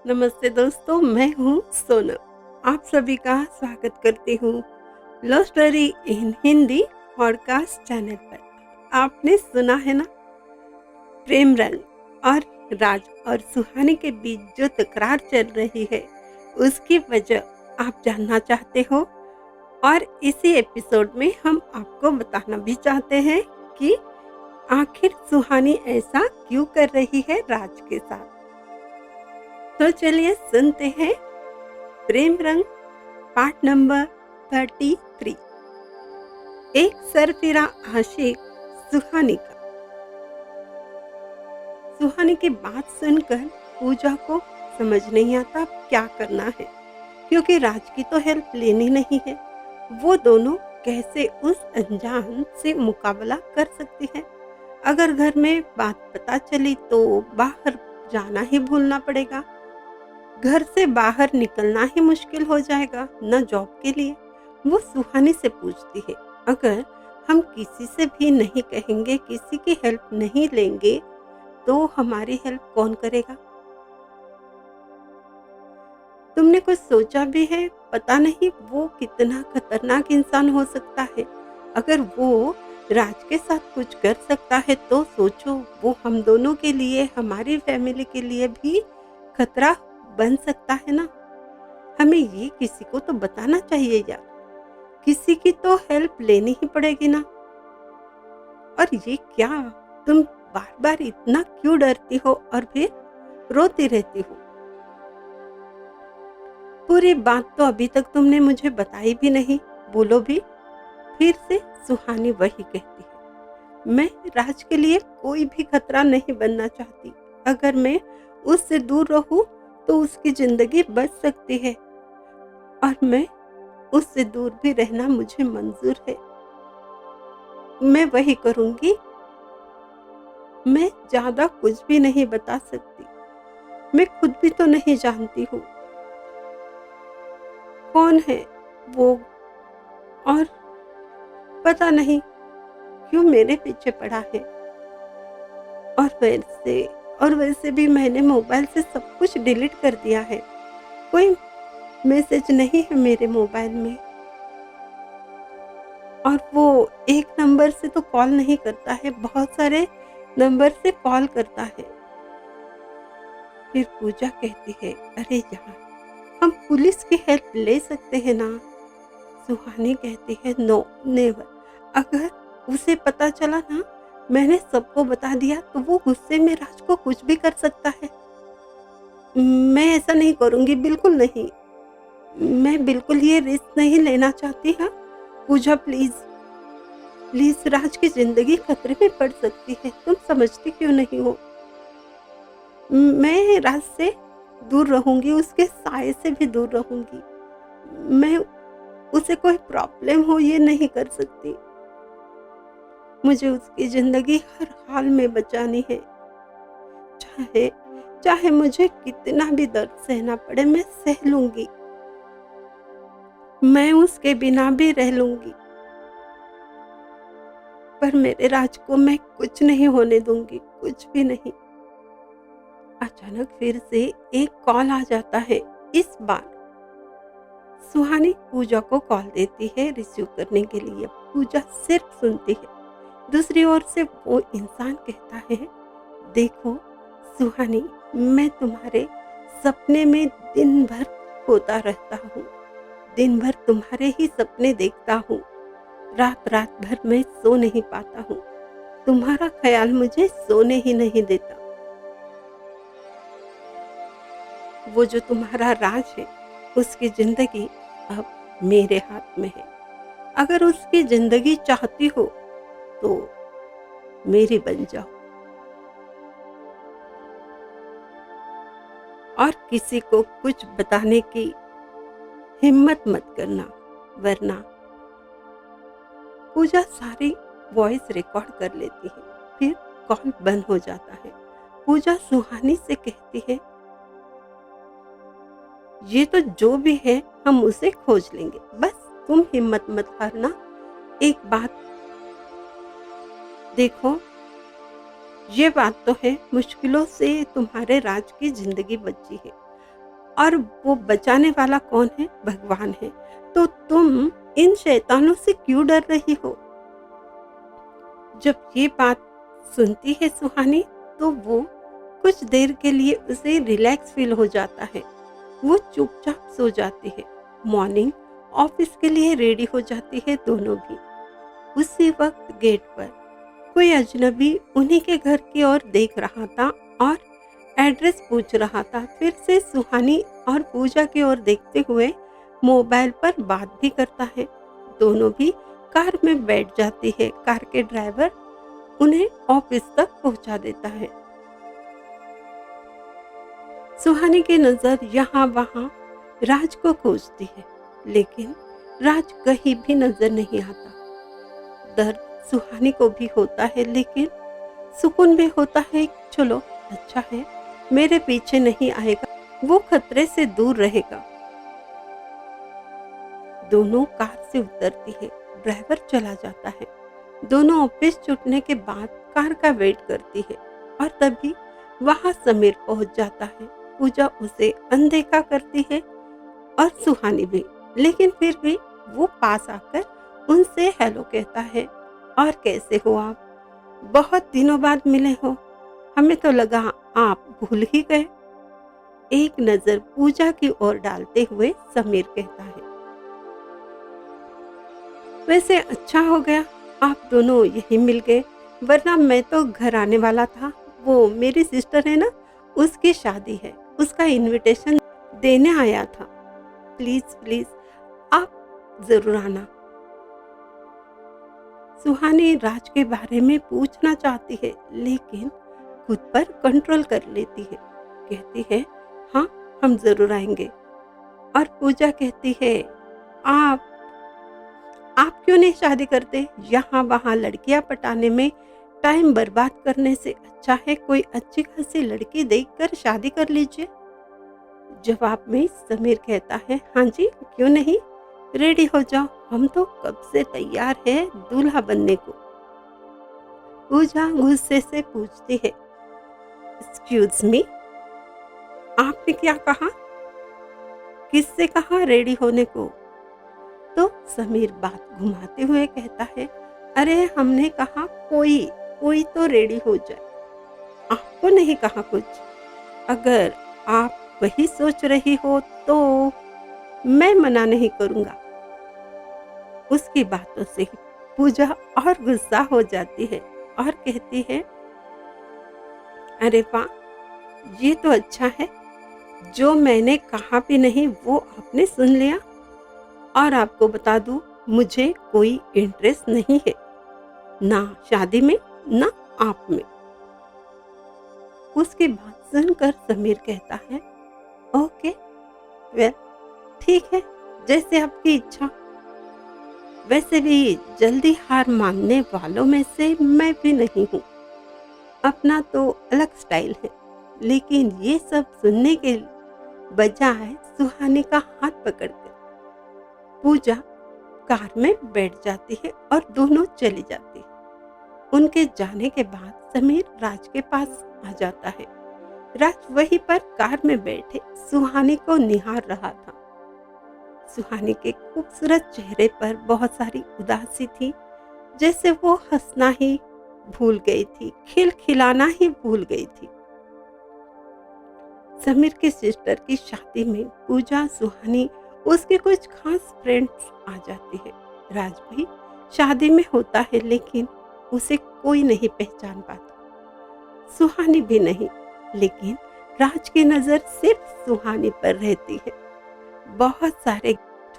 नमस्ते दोस्तों, मैं हूँ सोनम। आप सभी का स्वागत करती हूँ love story in Hindi podcast channel पर। आपने सुना है ना, प्रेम रंग और राज और सुहानी के बीच जो तकरार चल रही है, उसकी वजह आप जानना चाहते हो। और इसी एपिसोड में हम आपको बताना भी चाहते हैं कि आखिर सुहानी ऐसा क्यों कर रही है राज के साथ। तो चलिए सुनते हैं प्रेम रंग पार्ट नंबर 33। एक सरफिरा आशिक सुहानी का। सुहानी की बात सुनकर पूजा को समझ नहीं आता क्या करना है, क्योंकि राज की तो हेल्प लेनी नहीं है। वो दोनों कैसे उस अनजान से मुकाबला कर सकती है। अगर घर में बात पता चली तो बाहर जाना ही भूलना पड़ेगा। घर से बाहर निकलना ही मुश्किल हो जाएगा, न जॉब के लिए। वो सुहानी से पूछती है, अगर हम किसी से भी नहीं कहेंगे, किसी की हेल्प नहीं लेंगे, तो हमारी हेल्प कौन करेगा? तुमने कुछ सोचा भी है? पता नहीं वो कितना खतरनाक इंसान हो सकता है। अगर वो राज के साथ कुछ कर सकता है तो सोचो, वो हम दोनों के लिए, हमारी फैमिली के लिए भी खतरा बन सकता है ना। हमें ये किसी को तो बताना चाहिए यार। किसी की तो हेल्प लेनी ही पड़ेगी ना। और ये क्या, तुम बार बार इतना क्यों डरती हो और फिर रोती रहती हो? पूरी बात तो अभी तक तुमने मुझे बताई भी नहीं, बोलो भी। फिर से सुहानी वही कहती है, मैं राज के लिए कोई भी खतरा नहीं बनना चाहती। अगर मैं उससे दूर रहूं तो उसकी जिंदगी बच सकती है, और मैं उससे दूर भी रहना मुझे मंजूर है। मैं वही करूंगी। मैं ज्यादा कुछ भी नहीं बता सकती। मैं खुद भी तो नहीं जानती हूँ कौन है वो, और पता नहीं क्यों मेरे पीछे पड़ा है। और वैसे भी मैंने मोबाइल से सब कुछ डिलीट कर दिया है। कोई मैसेज नहीं है मेरे मोबाइल में, और वो एक नंबर से तो कॉल नहीं करता है, बहुत सारे नंबर से कॉल करता है। फिर पूजा कहती है, अरे यार, हम पुलिस की हेल्प ले सकते हैं ना। सुहानी कहती है, नो नेवर। अगर उसे पता चला ना मैंने सबको बता दिया, तो वो गुस्से में राज को कुछ भी कर सकता है। मैं ऐसा नहीं करूंगी, बिल्कुल नहीं। मैं बिल्कुल ये रिस्क नहीं लेना चाहती। हाँ पूजा, प्लीज प्लीज, राज की जिंदगी खतरे में पड़ सकती है। तुम समझती क्यों नहीं हो? मैं राज से दूर रहूंगी, उसके साए से भी दूर रहूंगी। मैं उसे कोई प्रॉब्लम हो ये नहीं कर सकती। मुझे उसकी जिंदगी हर हाल में बचानी है। चाहे चाहे मुझे कितना भी दर्द सहना पड़े, मैं सह लूंगी। मैं उसके बिना भी रह लूंगी, पर मेरे राज को मैं कुछ नहीं होने दूंगी, कुछ भी नहीं। अचानक फिर से एक कॉल आ जाता है। इस बार सुहानी पूजा को कॉल देती है रिसीव करने के लिए। पूजा सिर्फ सुनती है। दूसरी ओर से वो इंसान कहता है, देखो सुहानी, मैं तुम्हारे सपने में दिन भर खोता रहता हूँ। दिन भर तुम्हारे ही सपने देखता हूँ। रात रात भर मैं सो नहीं पाता हूँ। तुम्हारा ख्याल मुझे सोने ही नहीं देता। वो जो तुम्हारा राज है, उसकी जिंदगी अब मेरे हाथ में है। अगर उसकी जिंदगी चाहती हो तो मेरी बन जाओ, और किसी को कुछ बताने की हिम्मत मत करना, वरना। पूजा सारी वॉइस रिकॉर्ड कर लेती है। फिर कॉल बंद हो जाता है। पूजा सुहानी से कहती है, ये तो जो भी है हम उसे खोज लेंगे, बस तुम हिम्मत मत हारना। एक बात देखो, ये बात तो है, मुश्किलों से तुम्हारे राज की जिंदगी बची है। और वो बचाने वाला कौन है? भगवान है। तो तुम इन शैतानों से क्यों डर रही हो? जब ये बात सुनती है सुहानी, तो वो कुछ देर के लिए उसे रिलैक्स फील हो जाता है। वो चुपचाप सो जाती है। मॉर्निंग ऑफिस के लिए रेडी हो जाती है दोनों भी। उसी वक्त गेट पर कोई अजनबी उन्हीं के घर की ओर देख रहा था और एड्रेस पूछ रहा था। फिर से सुहानी और पूजा की ओर देखते हुए मोबाइल पर बात भी करता है। दोनों भी कार में बैठ जाती है। कार के ड्राइवर उन्हें ऑफिस तक पहुंचा देता है। सुहानी की नजर यहाँ वहाँ राज को खोजती है, लेकिन राज कहीं भी नजर नहीं आता। दर्द सुहानी को भी होता है, लेकिन सुकून भी होता है। चलो अच्छा है, मेरे पीछे नहीं आएगा, वो खतरे से दूर रहेगा। दोनों कार से उतरती है। ड्राइवर चला जाता है। दोनों ऑफिस छूटने के बाद कार का वेट करती है और तभी वहां समीर पहुंच जाता है। पूजा उसे अनदेखा करती है और सुहानी भी, लेकिन फिर भी वो पास आकर उनसे हेलो कहता है। और कैसे हो आप? बहुत दिनों बाद मिले हो, हमें तो लगा आप भूल ही गए। एक नजर पूजा की ओर डालते हुए समीर कहता है, वैसे अच्छा हो गया आप दोनों यही मिल गए, वरना मैं तो घर आने वाला था। वो मेरी सिस्टर है ना, उसकी शादी है, उसका इनविटेशन देने आया था। प्लीज प्लीज आप जरूर आना। सुहानी राज के बारे में पूछना चाहती है, लेकिन खुद पर कंट्रोल कर लेती है। कहती है हाँ, हम जरूर आएंगे। और पूजा कहती है आप क्यों नहीं शादी करते? यहाँ वहाँ लड़कियां पटाने में टाइम बर्बाद करने से अच्छा है कोई अच्छी खासी लड़की देखकर शादी कर लीजिए। जवाब में समीर कहता है हाँ जी, क्यों नहीं, रेडी हो जाओ, हम तो कब से तैयार है दूल्हा बनने को। पूजा गुस्से से पूछती है, एक्सक्यूज मी, आपने क्या कहा? किससे कहा रेडी होने को? तो समीर बात घुमाते हुए कहता है, अरे हमने कहा कोई तो रेडी हो जाए, आपको नहीं कहा कुछ। अगर आप वही सोच रही हो तो मैं मना नहीं करूंगा। उसकी बातों से पूजा और गुस्सा हो जाती है और कहती है, अरे वाह, ये तो अच्छा है, जो मैंने कहा भी नहीं वो आपने सुन लिया। और आपको बता दूं, मुझे कोई इंटरेस्ट नहीं है, ना शादी में ना आप में। उसकी बात सुनकर समीर कहता है, ओके वेल ठीक है, जैसे आपकी इच्छा। वैसे भी जल्दी हार मानने वालों में से मैं भी नहीं हूँ, अपना तो अलग स्टाइल है। लेकिन ये सब सुनने के बजाय सुहानी का हाथ पकड़कर पूजा कार में बैठ जाती है और दोनों चली जाती है। उनके जाने के बाद समीर राज के पास आ जाता है। राज वहीं पर कार में बैठे सुहानी को निहार रहा था। सुहानी के खूबसूरत चेहरे पर बहुत सारी उदासी थी, जैसे वो हंसना ही भूल गई थी, खिलखिलाना ही भूल गई थी। समीर की सिस्टर की शादी में पूजा, सुहानी, उसके कुछ खास फ्रेंड्स आ जाती है। राज भी शादी में होता है, लेकिन उसे कोई नहीं पहचान पाता, सुहानी भी नहीं। लेकिन राज की नजर सिर्फ सुहानी पर रहती है। बहुत सारे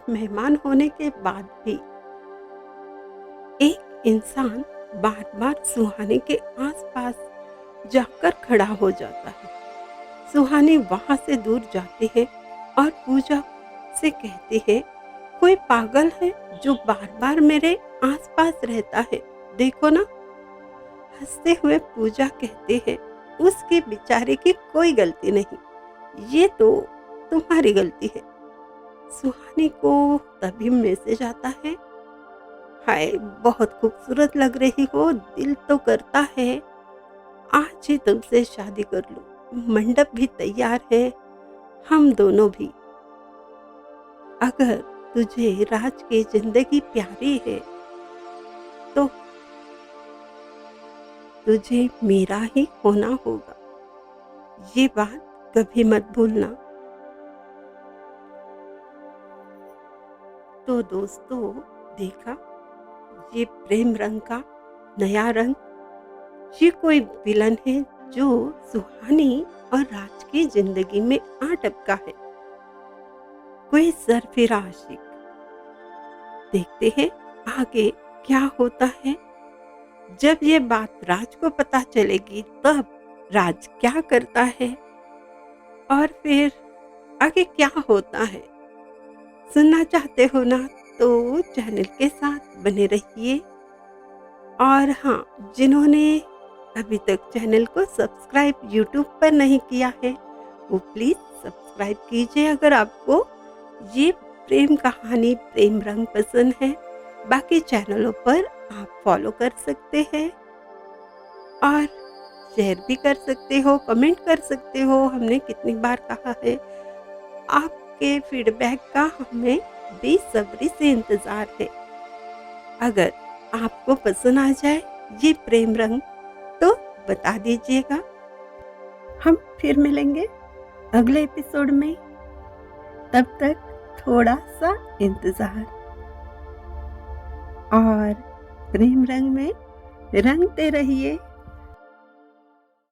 मेहमान होने के बाद भी एक इंसान बार बार सुहानी के आसपास जाकर खड़ा हो जाता है। सुहानी वहां से दूर जाती है और पूजा से कहती है, कोई पागल है जो बार बार मेरे आसपास रहता है, देखो ना। हंसते हुए पूजा कहती है, उसकी बेचारे की कोई गलती नहीं, ये तो तुम्हारी गलती है। सुहानी को तभी मैसेज आता है, हाय बहुत खूबसूरत लग रही हो, दिल तो करता है आज ही तुमसे शादी कर लूं, मंडप भी तैयार है, हम दोनों भी। अगर तुझे राज की जिंदगी प्यारी है तो तुझे मेरा ही होना होगा, ये बात कभी मत भूलना। तो दोस्तों, देखा ये प्रेम रंग का नया रंग। ये कोई विलन है जो सुहानी और राज की जिंदगी में आ टपका है, कोई सरफिरा आशिक। देखते हैं आगे क्या होता है। जब ये बात राज को पता चलेगी तब राज क्या करता है और फिर आगे क्या होता है, सुनना चाहते हो ना तो चैनल के साथ बने रहिए। और हाँ, जिन्होंने अभी तक चैनल को सब्सक्राइब यूट्यूब पर नहीं किया है वो प्लीज़ सब्सक्राइब कीजिए अगर आपको ये प्रेम कहानी प्रेम रंग पसंद है। बाकी चैनलों पर आप फॉलो कर सकते हैं और शेयर भी कर सकते हो, कमेंट कर सकते हो। हमने कितनी बार कहा है, आपके फीडबैक का हमें बेसब्री से इंतज़ार है। अगर आपको पसंद आ जाए ये प्रेम रंग तो बता दीजिएगा। हम फिर मिलेंगे अगले एपिसोड में, तब तक थोड़ा सा इंतज़ार। और प्रेम रंग में रंगते रहिए।